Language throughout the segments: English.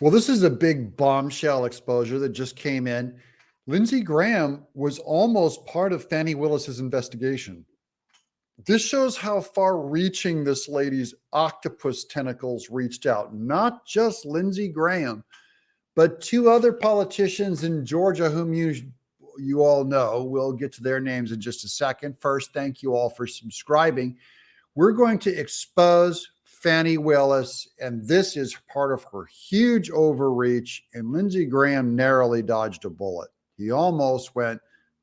Well, this is a big bombshell exposure that just came in. Lindsey Graham was almost part of Fani Willis's investigation. This shows how far reaching this lady's octopus tentacles reached out. Not just Lindsey Graham, but two other politicians in Georgia whom you all know. We'll get to their names in just a second. First, thank you all for subscribing. We're going to expose Fani Willis, and this is part of her huge overreach, and Lindsey Graham narrowly dodged a bullet. He almost went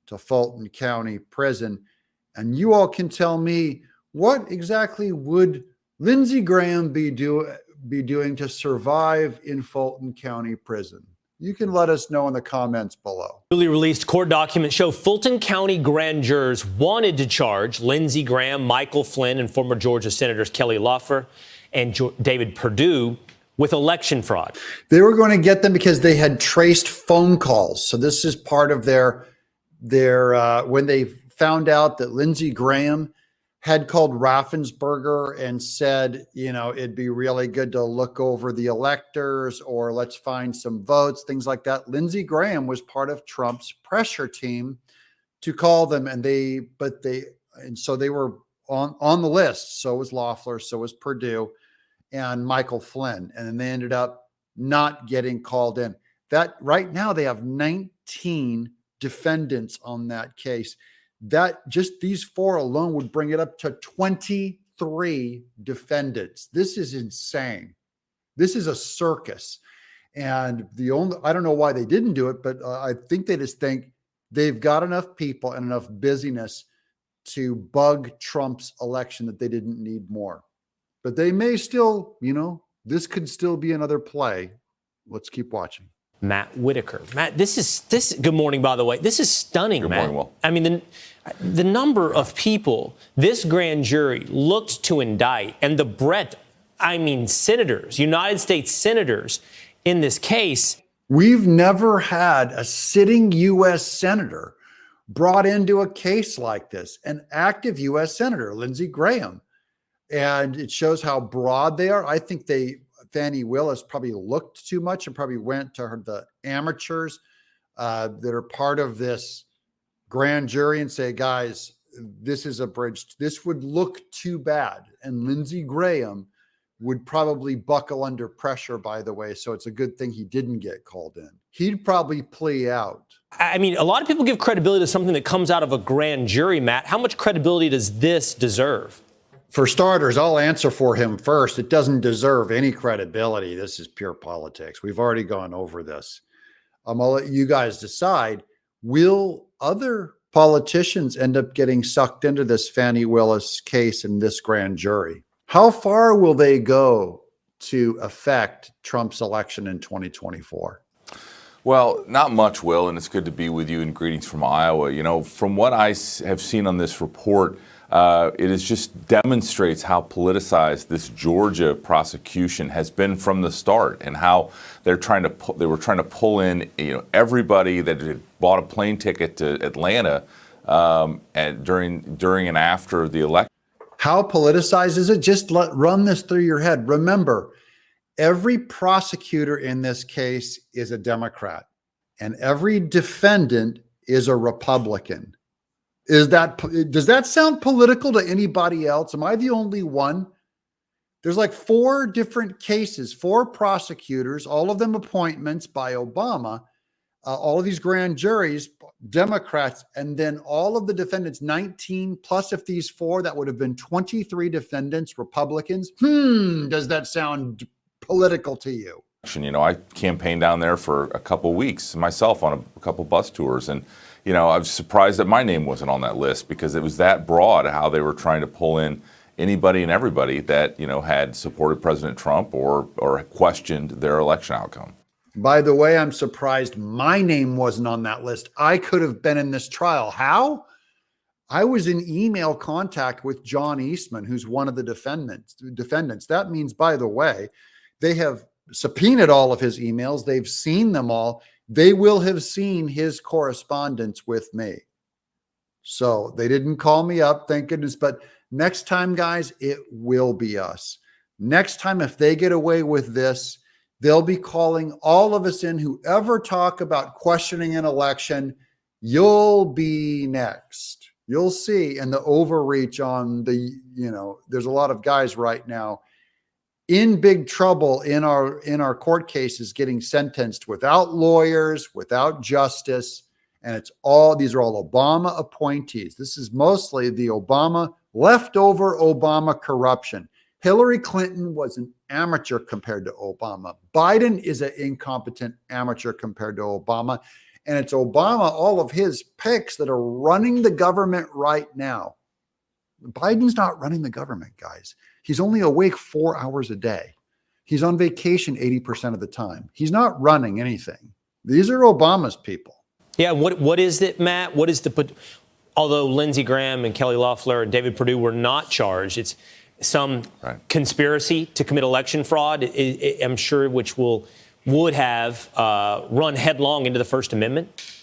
to Fulton County Prison, and you all can tell me, what exactly would Lindsey Graham be doing to survive in Fulton County Prison? You can let us know in the comments below. Newly released court documents show Fulton County grand jurors wanted to charge Lindsey Graham, Michael Flynn, and former Georgia Senators Kelly Loeffler and David Perdue with election fraud. They were going to get them because they had traced phone calls. So this is part of their when they found out that Lindsey Graham had called Raffensperger and said, it'd be really good to look over the electors, or let's find some votes, things like that. Lindsey Graham was part of Trump's pressure team to call them, and so they were on the list. So was Loeffler, so was Perdue, and Michael Flynn. And then they ended up not getting called in. That right now they have 19 defendants on that case. That just these four alone would bring it up to 23 defendants. This is insane. This is a circus. And I don't know why they didn't do it, but I think they just think they've got enough people and enough busyness to bug Trump's election that they didn't need more. But they may still, this could still be another play. Let's keep watching. Matt Whitaker. Matt, good morning, by the way. This is stunning, Good Matt. morning, Will. I mean, the number of people this grand jury looked to indict, and the breadth, senators, United States senators in this case. We've never had a sitting U.S. senator brought into a case like this, an active U.S. senator, Lindsey Graham. And it shows how broad they are. I think Fani Willis probably looked too much and probably went to the amateurs that are part of this grand jury and say, guys, this is abridged. This would look too bad. And Lindsey Graham would probably buckle under pressure, by the way. So it's a good thing he didn't get called in. He'd probably plea out. A lot of people give credibility to something that comes out of a grand jury, Matt. How much credibility does this deserve? For starters, I'll answer for him first. It doesn't deserve any credibility. This is pure politics. We've already gone over this. I'll let you guys decide. Will other politicians end up getting sucked into this Fani Willis case in this grand jury? How far will they go to affect Trump's election in 2024? Well, not much, Will, and it's good to be with you, and greetings from Iowa. From what I have seen on this report, it just demonstrates how politicized this Georgia prosecution has been from the start, and how they were trying to pull in everybody that had bought a plane ticket to Atlanta and during and after the election. How politicized is it? Just run this through your head. Remember, every prosecutor in this case is a Democrat, and every defendant is a Republican. Does that sound political to anybody else? Am I the only one? There's like 4 different cases, 4 prosecutors, all of them appointments by Obama, all of these grand juries, Democrats, and then all of the defendants, 19 plus if these 4, that would have been 23 defendants, Republicans. Does that sound political to you? I campaigned down there for a couple weeks myself on a couple bus tours, and I was surprised that my name wasn't on that list, because it was that broad how they were trying to pull in anybody and everybody that had supported President Trump or questioned their election outcome. By the way, I'm surprised my name wasn't on that list. I could have been in this trial. How? I was in email contact with John Eastman, who's one of the defendants. That means, by the way, they have subpoenaed all of his emails. They've seen them all. They will have seen his correspondence with me. So they didn't call me up, thank goodness. But next time, guys, it will be us. Next time, if they get away with this, They'll be calling all of us in who ever talk about questioning an election. You'll be next. You'll see. And the overreach on the, there's a lot of guys right now in big trouble in our court cases getting sentenced without lawyers, without justice. And these are all Obama appointees. This is mostly the leftover Obama corruption. Hillary Clinton was an amateur compared to Obama. Biden is an incompetent amateur compared to Obama. And it's Obama, all of his picks that are running the government right now. Biden's not running the government, guys. He's only awake 4 hours a day. He's on vacation 80% of the time. He's not running anything. These are Obama's people. Yeah. What is it, Matt? What is although Lindsey Graham and Kelly Loeffler and David Perdue were not charged, it's some conspiracy to commit election fraud, I'm sure, which would have run headlong into the First Amendment.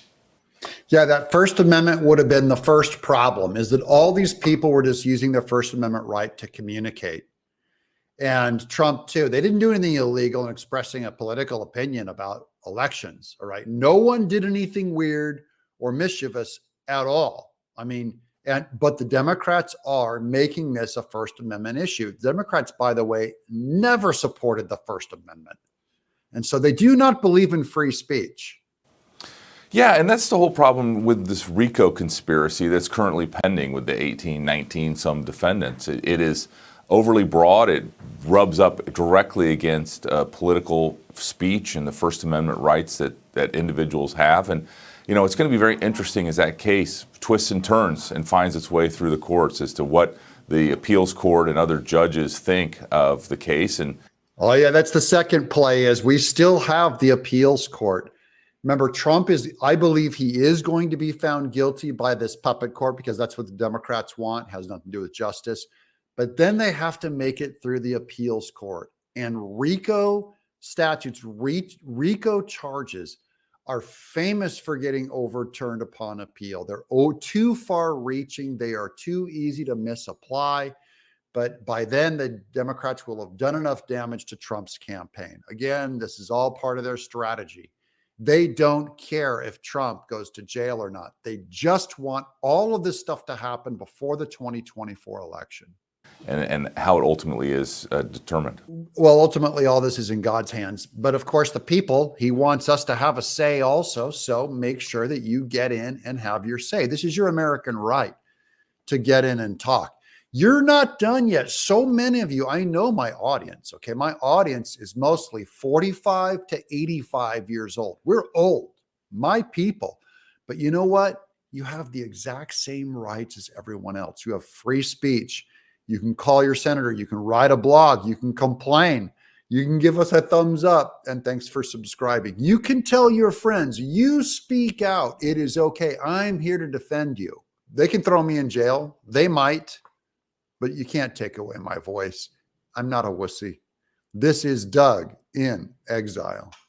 Yeah, that First Amendment would have been the first problem, is that all these people were just using their First Amendment right to communicate. And Trump, too, they didn't do anything illegal in expressing a political opinion about elections. All right. No one did anything weird or mischievous at all. I mean, but the Democrats are making this a First Amendment issue. The Democrats, by the way, never supported the First Amendment. And so they do not believe in free speech. Yeah, and that's the whole problem with this RICO conspiracy that's currently pending with the 18, 19 some defendants. It is overly broad. It rubs up directly against political speech and the First Amendment rights that individuals have. And, it's going to be very interesting as that case twists and turns and finds its way through the courts as to what the appeals court and other judges think of the case. And oh, yeah, that's the second play, is we still have the appeals court. Remember, I believe he is going to be found guilty by this puppet court because that's what the Democrats want. It has nothing to do with justice. But then they have to make it through the appeals court. And RICO statutes, RICO charges are famous for getting overturned upon appeal. They're too far reaching. They are too easy to misapply. But by then, the Democrats will have done enough damage to Trump's campaign. Again, this is all part of their strategy. They don't care if Trump goes to jail or not. They just want all of this stuff to happen before the 2024 election. And how it ultimately is determined. Well, ultimately, all this is in God's hands. But of course, the people, he wants us to have a say also. So make sure that you get in and have your say. This is your American right to get in and talk. You're not done yet. So many of you, I know my audience, okay? My audience is mostly 45 to 85 years old. We're old, my people. But you know what? You have the exact same rights as everyone else. You have free speech. You can call your senator. You can write a blog. You can complain. You can give us a thumbs up. And thanks for subscribing. You can tell your friends, you speak out. It is okay. I'm here to defend you. They can throw me in jail. They might. But you can't take away my voice. I'm not a wussy. This is Doug in Exile.